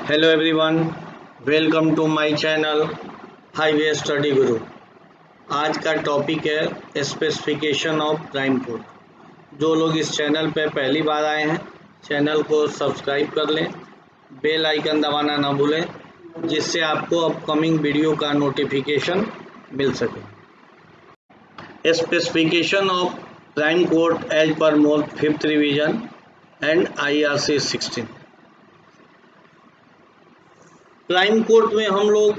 Hello everyone, welcome to my channel highway study Guru. आज का topic है स्पेसिफिकेशन ऑफ प्राइम कोड। जो लोग इस चैनल पर पहली बार आए हैं, चैनल को सब्सक्राइब कर लें, बेल आइकन दबाना ना भूलें, जिससे आपको अपकमिंग वीडियो का नोटिफिकेशन मिल सके। Specification of prime coat as per मोल 5th revision and IRC 16। Prime coat में हम लोग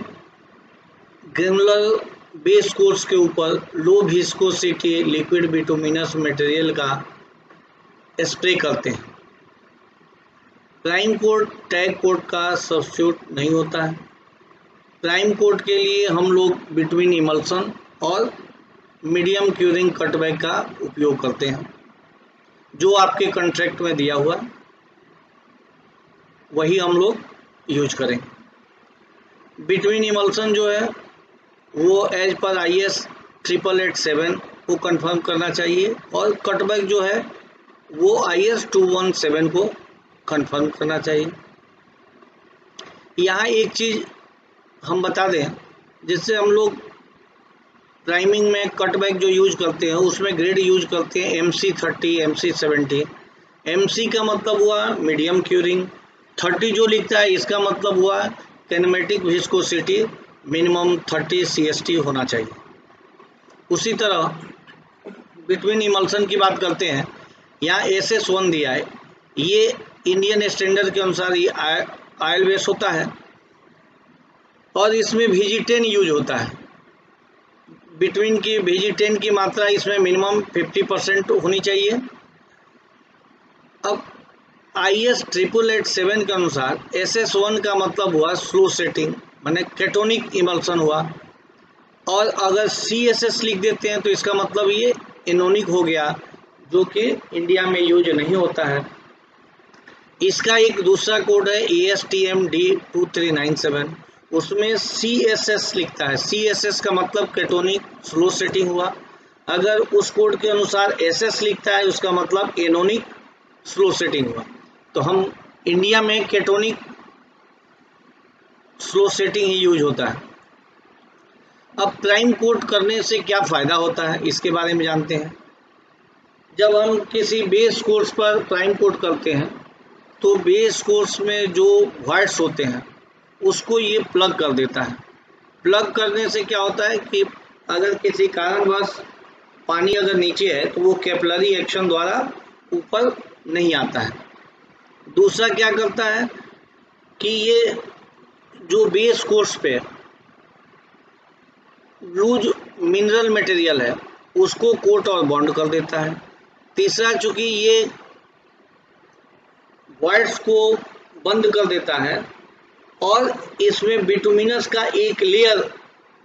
ग्रेनुलर बेस कोर्स के ऊपर low viscosity liquid bituminous material का स्प्रे करते हैं। प्राइम कोड टैग कोड का सब्स्टिट्यूट नहीं होता है। प्राइम कोड के लिए हम लोग बिटवीन इमल्सन और मीडियम क्यूरिंग कटबैक का उपयोग करते हैं। जो आपके कॉन्ट्रैक्ट में दिया हुआ वही हम लोग यूज करें। बिटवीन इमल्सन जो है वो एज पर IS 8887 को कंफर्म करना चाहिए और कटबैक जो है वो IS 217 को कंफर्म करना चाहिए। यहाँ एक चीज़ हम बता दें, जिससे हम लोग प्राइमिंग में कटबैक जो यूज करते हैं उसमें ग्रेड यूज करते हैं MC30, MC70। MC का मतलब हुआ मीडियम क्यूरिंग, 30 जो लिखता है इसका मतलब हुआ किनेमेटिक विस्कोसिटी मिनिमम 30 CST होना चाहिए। उसी तरह बिटवीन इमल्सन की बात करते हैं, यहाँ SS1 दिया है, ये इंडियन स्टैंडर्ड के अनुसार ये ऑयल बेस होता है और इसमें VG10 यूज होता है। बिटवीन की VG10 की मात्रा इसमें मिनिमम 50% होनी चाहिए। अब IS 8887 के अनुसार SS1 का मतलब हुआ स्लो सेटिंग, माने केटोनिक इमल्सन हुआ, और अगर CSS लिख देते हैं तो इसका मतलब ये एनोनिक हो गया, जो कि इंडिया में यूज नहीं होता है। इसका एक दूसरा कोड है ASTM D2397, उसमें CSS लिखता है। CSS का मतलब केटोनिक स्लो सेटिंग हुआ। अगर उस कोड के अनुसार SS लिखता है उसका मतलब एनोनिक स्लो सेटिंग हुआ। तो हम इंडिया में केटोनिक स्लो सेटिंग ही यूज होता है। अब प्राइम कोड करने से क्या फ़ायदा होता है इसके बारे में जानते हैं। जब हम किसी बेस कोर्स पर प्राइम कोड करते हैं तो बेस कोर्स में जो वाइट्स होते हैं उसको ये प्लग कर देता है। प्लग करने से क्या होता है कि अगर किसी कारणवश पानी अगर नीचे है तो वो कैपिलरी एक्शन द्वारा ऊपर नहीं आता है। दूसरा क्या करता है कि ये जो बेस कोर्स पे लूज मिनरल मटेरियल है उसको कोट और बॉन्ड कर देता है। तीसरा, चूंकि ये वॉइड्स को बंद कर देता है और इसमें बिटुमिनस का एक लेयर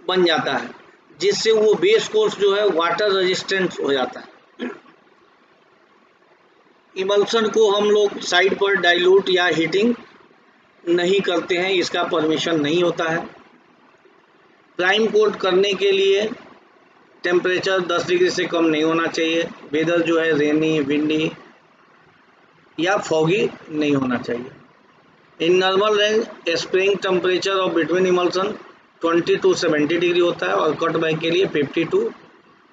बन जाता है, जिससे वो बेस कोर्स जो है वाटर रेजिस्टेंट हो जाता है। इमल्सन को हम लोग साइड पर डाइल्यूट या हीटिंग नहीं करते हैं, इसका परमिशन नहीं होता है। प्राइम कोट करने के लिए टेम्परेचर 10 डिग्री से कम नहीं होना चाहिए। वेदर जो है रेनी, विंडी या फॉगी नहीं होना चाहिए। In normal range spring temperature of between emulsion 20 to 70 degree होता है और कट बैक के लिए 50 to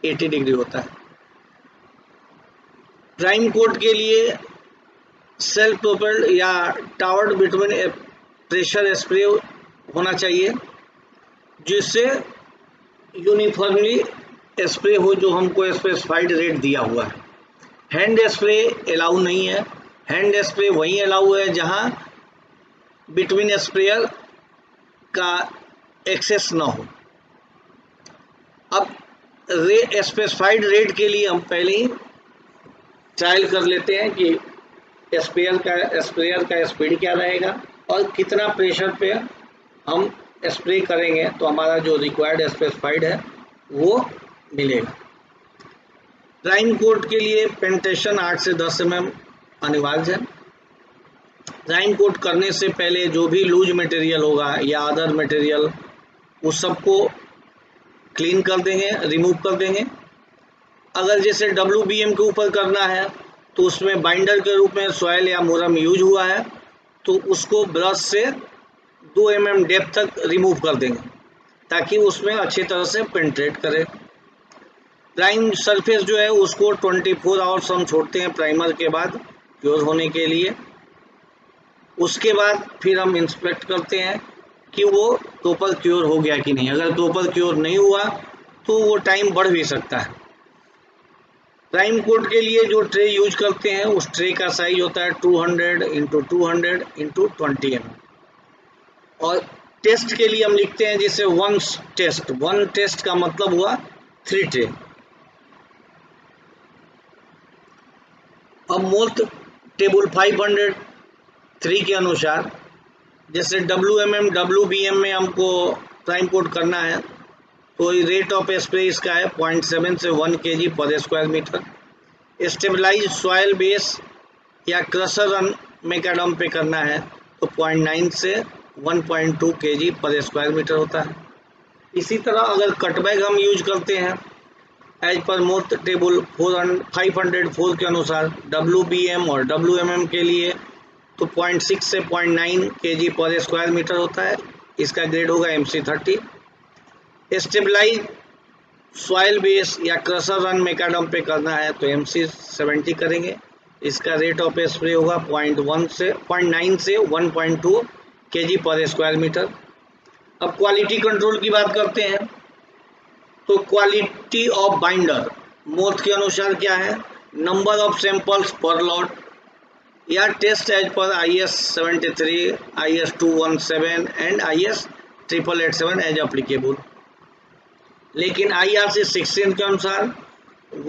80 डिग्री होता है। प्राइम कोट के लिए सेल्फ प्रोपेल्ड या टावर्ड बिटवीन प्रेशर स्प्रे होना चाहिए, जिससे यूनिफॉर्मली स्प्रे हो, जो हमको स्पेसिफाइड रेट दिया हुआ है। हैंड स्प्रे अलाउ नहीं है। हैंड स्प्रे वहीं अलाउ है जहां बिटवीन स्प्रेयर का एक्सेस ना हो। अब स्पेसिफाइड रेट के लिए हम पहले ही ट्रायल कर लेते हैं कि स्प्रेयर का स्पीड क्या रहेगा और कितना प्रेशर पे हम स्प्रे करेंगे तो हमारा जो रिक्वायर्ड स्पेसिफाइड है वो मिलेगा। प्राइम कोट के लिए पेंटेशन 8 से 10 mm अनिवार्य है। प्राइम कोट करने से पहले जो भी लूज मटेरियल होगा या अदर मटेरियल उस सबको क्लीन कर देंगे, रिमूव कर देंगे। अगर जैसे WBM के ऊपर करना है तो उसमें बाइंडर के रूप में सॉइल या मुरम यूज हुआ है, तो उसको ब्रश से 2 mm डेप्थ तक रिमूव कर देंगे ताकि उसमें अच्छी तरह से पेंट्रेट करे। प्राइम सरफेस जो है उसको 24 आवर्स हम छोड़ते हैं प्राइमर के बाद क्योर होने के लिए। उसके बाद फिर हम इंस्पेक्ट करते हैं कि वो प्रॉपर क्योर हो गया कि नहीं। अगर प्रॉपर क्योर नहीं हुआ तो वो टाइम बढ़ भी सकता है। प्राइम कोट के लिए जो ट्रे यूज करते हैं उस ट्रे का साइज होता है 200 × 200 × 20 mm। और टेस्ट के लिए हम लिखते हैं जैसे वन टेस्ट का मतलब हुआ 3 ट्रे। अब मोल्ट टेबल 503 के अनुसार जैसे WMM WBM में हमको प्राइम कोट करना है तो रेट ऑफ स्प्रे इसका है 0.7 से 1 kg पर square metre. Stabilise soil base या क्रशर रन मैकाडम पे करना है तो 0.9 से 1.2 kg पर स्क्वायर मीटर होता है। इसी तरह अगर कटबैग हम यूज करते हैं एज पर मोल्ट टेबल 504 के अनुसार WBM और WMM के लिए तो 0.6 से 0.9 kg पर स्क्वायर मीटर होता है। इसका ग्रेड होगा MC30। स्टेबलाइज सॉइल बेस या क्रशर रन मैकाडम पे करना है तो MC70 करेंगे। इसका रेट ऑफ स्प्रे होगा 0.9 से 1.2 kg पर स्क्वायर मीटर। अब क्वालिटी कंट्रोल की बात करते हैं तो क्वालिटी ऑफ बाइंडर मोल्ट के अनुसार क्या है, number of samples per lot या test as per IS 73, IS 217 and IS 8887 as applicable. लेकिन IRC 16 के अनुसार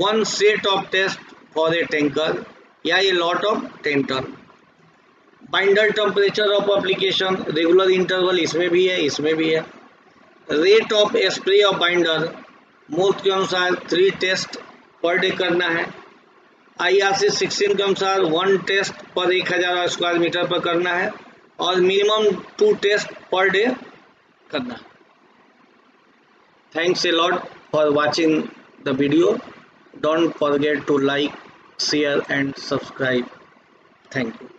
1 set of test for a tanker या a lot of 10 ton. Binder temperature of application regular interval इसमें भी है, इसमें भी है। Rate of spray of binder मोल्ट के अनुसार 3 टेस्ट पर डे करना है। IRC 16 के अनुसार 1 टेस्ट पर 1000 स्क्वायर मीटर पर करना है और मिनिमम 2 टेस्ट पर डे करना है। Thanks a lot for watching the video. Don't forget to like, share and subscribe. Thank you.